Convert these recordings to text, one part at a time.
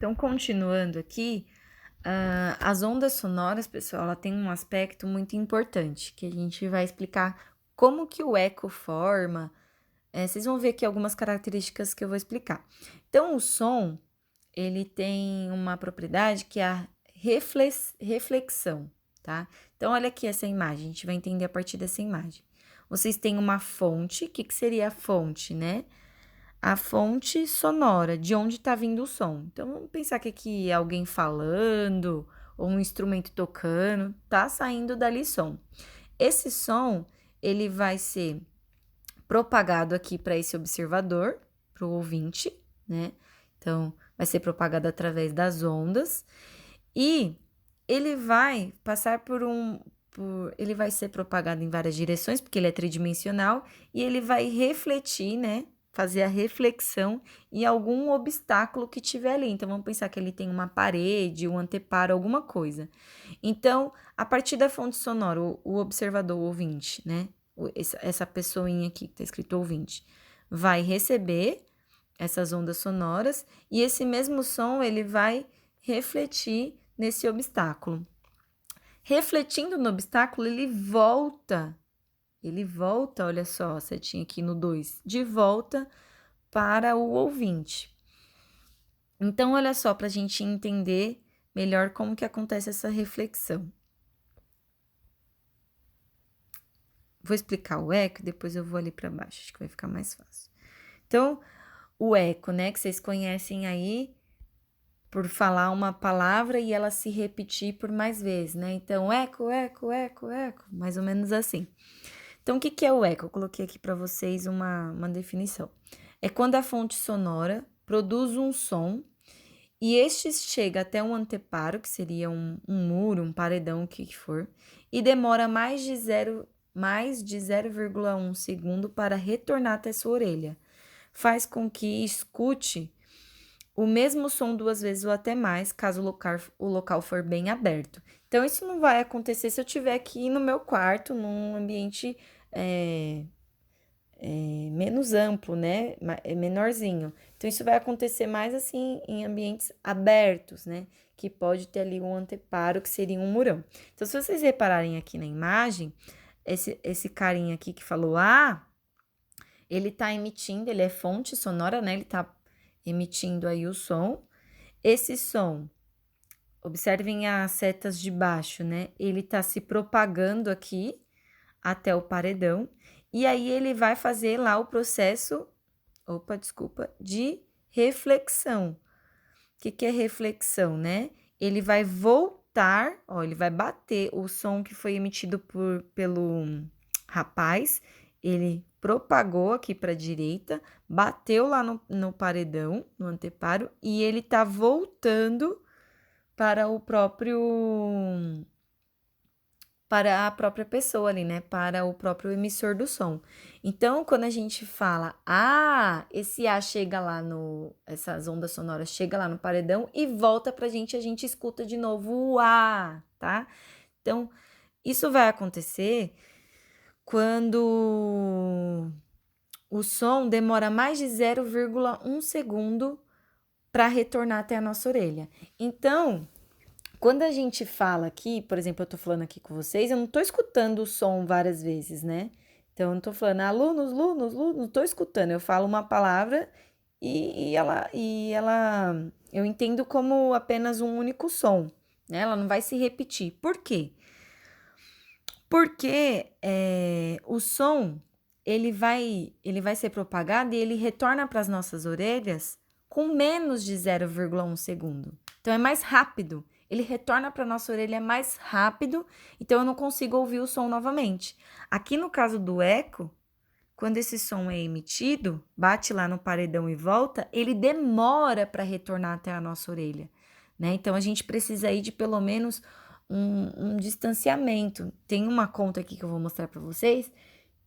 Então, continuando aqui, as ondas sonoras, pessoal, ela tem um aspecto muito importante, que a gente vai explicar como que o eco forma. Vocês vão ver aqui algumas características que eu vou explicar. Então, o som, ele tem uma propriedade que é a reflexão, tá? Então, olha aqui essa imagem, a gente vai entender a partir dessa imagem. Vocês têm uma fonte, o que seria a fonte, né? A fonte sonora, de onde está vindo o som. Então, vamos pensar que aqui é alguém falando, ou um instrumento tocando, tá saindo dali som. Esse som, ele vai ser propagado aqui para esse observador, para o ouvinte, né? Então, vai ser propagado através das ondas e ele vai passar ele vai ser propagado em várias direções, porque ele é tridimensional, e ele vai refletir, né? Fazer a reflexão em algum obstáculo que tiver ali. Então, vamos pensar que ele tem uma parede, um anteparo, alguma coisa. Então, a partir da fonte sonora, o observador, o ouvinte, né? Essa pessoinha aqui que tá escrito ouvinte, vai receber essas ondas sonoras e esse mesmo som ele vai refletir nesse obstáculo. Refletindo no obstáculo, ele volta, olha só, a setinha aqui no 2, de volta para o ouvinte. Então, olha só, para a gente entender melhor como que acontece essa reflexão. Vou explicar o eco e depois eu vou ali para baixo, acho que vai ficar mais fácil. Então, o eco, né, que vocês conhecem aí por falar uma palavra e ela se repetir por mais vezes, né? Então, eco, eco, eco, eco, mais ou menos assim. Então, o que é o eco? Eu coloquei aqui para vocês uma definição. É quando a fonte sonora produz um som e este chega até um anteparo, que seria um muro, um paredão, o que for, e demora mais de 0,1 segundo para retornar até sua orelha. Faz com que escute o mesmo som 2 vezes ou até mais, caso o local for bem aberto. Então, isso não vai acontecer se eu estiver aqui no meu quarto, num ambiente menos amplo, né? Menorzinho. Então, isso vai acontecer mais assim em ambientes abertos, né? Que pode ter ali um anteparo, que seria um murão. Então, se vocês repararem aqui na imagem, esse carinha aqui que falou ele tá emitindo, ele é fonte sonora, né? Ele tá emitindo aí o som. Esse som, observem as setas de baixo, né? Ele tá se propagando aqui até o paredão. E aí ele vai fazer lá o processo, de reflexão. O que é reflexão, né? Ele vai voltar, ele vai bater o som que foi emitido pelo rapaz, ele propagou aqui para a direita, bateu lá no paredão, no anteparo, e ele tá voltando para para a própria pessoa ali, né? Para o próprio emissor do som. Então, quando a gente fala, esse chega lá essas ondas sonoras chega lá no paredão e volta pra gente, a gente escuta de novo o tá? Então, isso vai acontecer quando o som demora mais de 0,1 segundo para retornar até a nossa orelha. Então, quando a gente fala aqui, por exemplo, eu tô falando aqui com vocês, eu não tô escutando o som várias vezes, né? Então, eu não tô falando alunos, não tô escutando. Eu falo uma palavra eu entendo como apenas um único som, né? Ela não vai se repetir. Por quê? Porque o som, ele vai ser propagado e ele retorna para as nossas orelhas com menos de 0,1 segundo. Então, é mais rápido. Ele retorna para nossa orelha mais rápido, então eu não consigo ouvir o som novamente. Aqui no caso do eco, quando esse som é emitido, bate lá no paredão e volta, ele demora para retornar até a nossa orelha, né? Então a gente precisa aí de pelo menos um distanciamento. Tem uma conta aqui que eu vou mostrar para vocês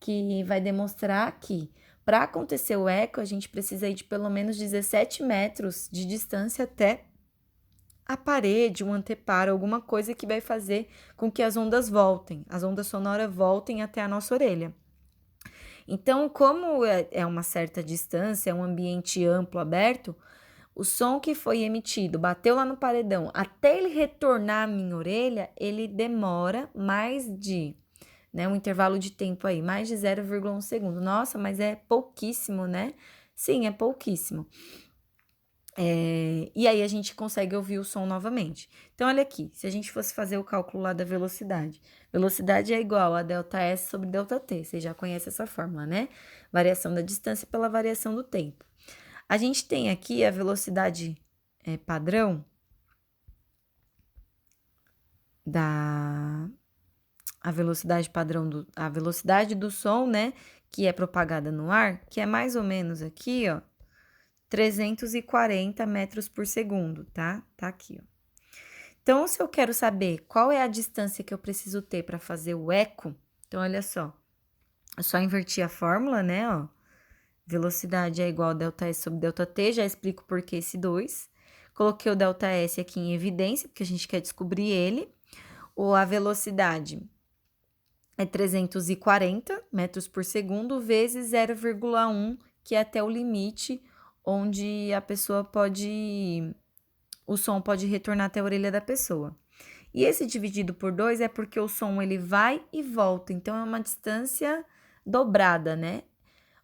que vai demonstrar que para acontecer o eco, a gente precisa ir de pelo menos 17 metros de distância até a parede, um anteparo, alguma coisa que vai fazer com que as ondas sonoras voltem até a nossa orelha. Então, como é uma certa distância, é um ambiente amplo, aberto, o som que foi emitido, bateu lá no paredão, até ele retornar à minha orelha, ele demora mais de, né, um intervalo de tempo aí, mais de 0,1 segundo. Nossa, mas é pouquíssimo, né? Sim, é pouquíssimo. E aí a gente consegue ouvir o som novamente. Então, olha aqui, se a gente fosse fazer o cálculo lá da velocidade. Velocidade é igual a ΔS sobre ΔT, você já conhece essa fórmula, né? Variação da distância pela variação do tempo. A gente tem aqui a velocidade padrão a velocidade padrão a velocidade do som, né, que é propagada no ar, que é mais ou menos aqui, ó, 340 metros por segundo, tá? Tá aqui, ó. Então, se eu quero saber qual é a distância que eu preciso ter para fazer o eco, então, olha só, eu só inverti a fórmula, né, ó. Velocidade é igual a ΔS sobre ΔT, já explico por que esse 2. Coloquei o ΔS aqui em evidência, porque a gente quer descobrir ele. Ou a velocidade é 340 metros por segundo, vezes 0,1, que é até o limite onde a pessoa pode... o som pode retornar até a orelha da pessoa. E esse dividido por 2 é porque o som ele vai e volta, então é uma distância dobrada, né?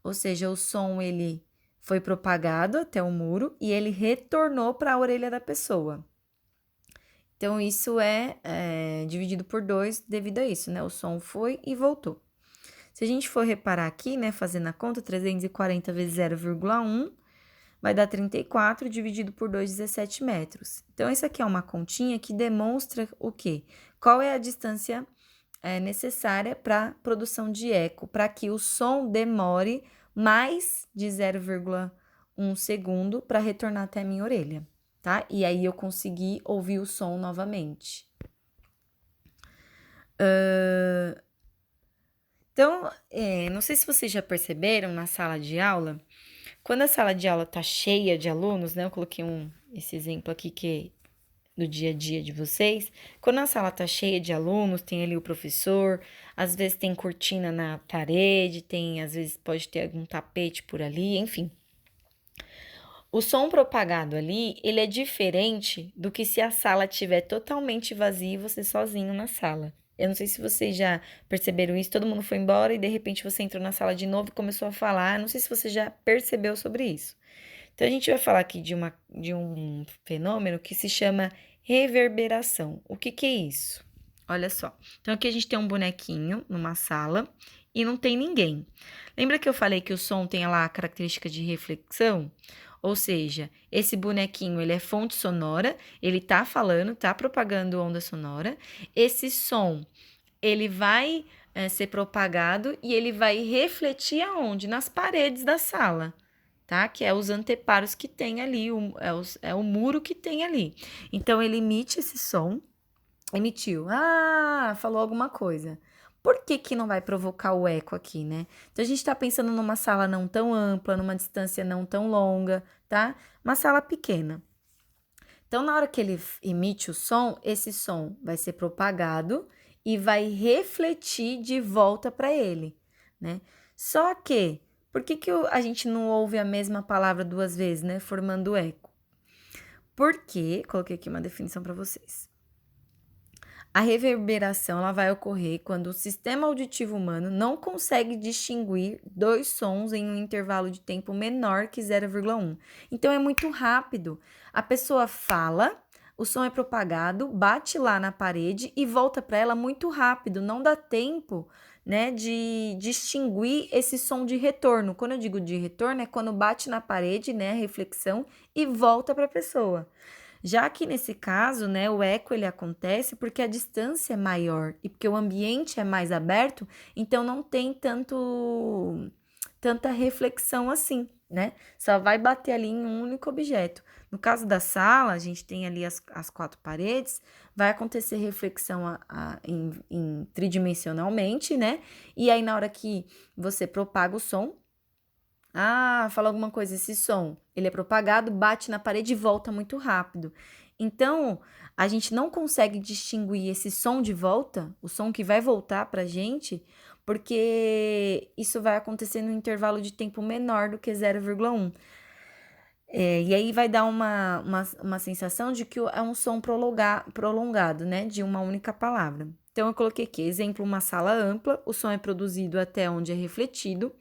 Ou seja, o som ele foi propagado até o muro e ele retornou para a orelha da pessoa. Então, isso é dividido por 2 devido a isso, né? O som foi e voltou. Se a gente for reparar aqui, né, fazendo a conta, 340 vezes 0,1 vai dar 34, dividido por 2, 17 metros. Então, isso aqui é uma continha que demonstra o quê? Qual é a distância necessária para produção de eco, para que o som demore mais de 0,1 segundo para retornar até a minha orelha, tá? E aí eu consegui ouvir o som novamente. Então, não sei se vocês já perceberam na sala de aula, quando a sala de aula tá cheia de alunos, né? Eu coloquei esse exemplo aqui que é do dia a dia de vocês. Quando a sala tá cheia de alunos, tem ali o professor, às vezes tem cortina na parede, às vezes pode ter algum tapete por ali, enfim. O som propagado ali, ele é diferente do que se a sala estiver totalmente vazia e você sozinho na sala. Eu não sei se vocês já perceberam isso, todo mundo foi embora e de repente você entrou na sala de novo e começou a falar. Não sei se você já percebeu sobre isso. Então, a gente vai falar aqui de um fenômeno que se chama reverberação. O que é isso? Olha só. Então, aqui a gente tem um bonequinho numa sala e não tem ninguém. Lembra que eu falei que o som tem lá a característica de reflexão? Ou seja, esse bonequinho, ele é fonte sonora, ele tá falando, tá propagando onda sonora. Esse som, ele vai ser propagado e ele vai refletir aonde? Nas paredes da sala, tá? Que é os anteparos que tem ali, é o muro que tem ali. Então, ele emite esse som, emitiu, falou alguma coisa. Por que que não vai provocar o eco aqui, né? Então, a gente tá pensando numa sala não tão ampla, numa distância não tão longa, tá? Uma sala pequena. Então, na hora que ele emite o som, esse som vai ser propagado e vai refletir de volta para ele, né? Só que, por que a gente não ouve a mesma palavra duas vezes, né? Formando eco? Porque, coloquei aqui uma definição para vocês. A reverberação ela vai ocorrer quando o sistema auditivo humano não consegue distinguir dois sons em um intervalo de tempo menor que 0,1. Então, é muito rápido. A pessoa fala, o som é propagado, bate lá na parede e volta para ela muito rápido. Não dá tempo, né, de distinguir esse som de retorno. Quando eu digo de retorno, é quando bate na parede, né, a reflexão, e volta para a pessoa. Já que nesse caso, né, o eco ele acontece porque a distância é maior e porque o ambiente é mais aberto, então não tem tanta reflexão assim, né? Só vai bater ali em um único objeto. No caso da sala, a gente tem ali as quatro paredes, vai acontecer reflexão tridimensionalmente, né? E aí, na hora que você propaga o som, fala alguma coisa, esse som, ele é propagado, bate na parede e volta muito rápido. Então, a gente não consegue distinguir esse som de volta, o som que vai voltar pra gente, porque isso vai acontecer num intervalo de tempo menor do que 0,1. E aí vai dar uma sensação de que é um som prolongado, né? De uma única palavra. Então, eu coloquei aqui, exemplo, uma sala ampla, o som é produzido até onde é refletido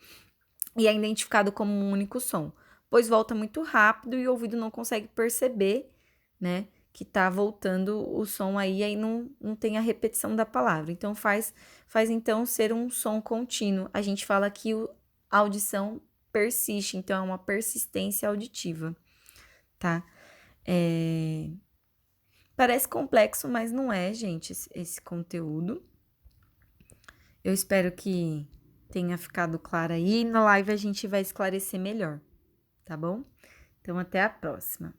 e é identificado como um único som, pois volta muito rápido e o ouvido não consegue perceber, né? Que tá voltando o som aí não tem a repetição da palavra. Então, faz então ser um som contínuo. A gente fala que a audição persiste, então é uma persistência auditiva, tá? Parece complexo, mas não é, gente, esse conteúdo. Eu espero que tenha ficado claro aí. Na live a gente vai esclarecer melhor, tá bom? Então, até a próxima.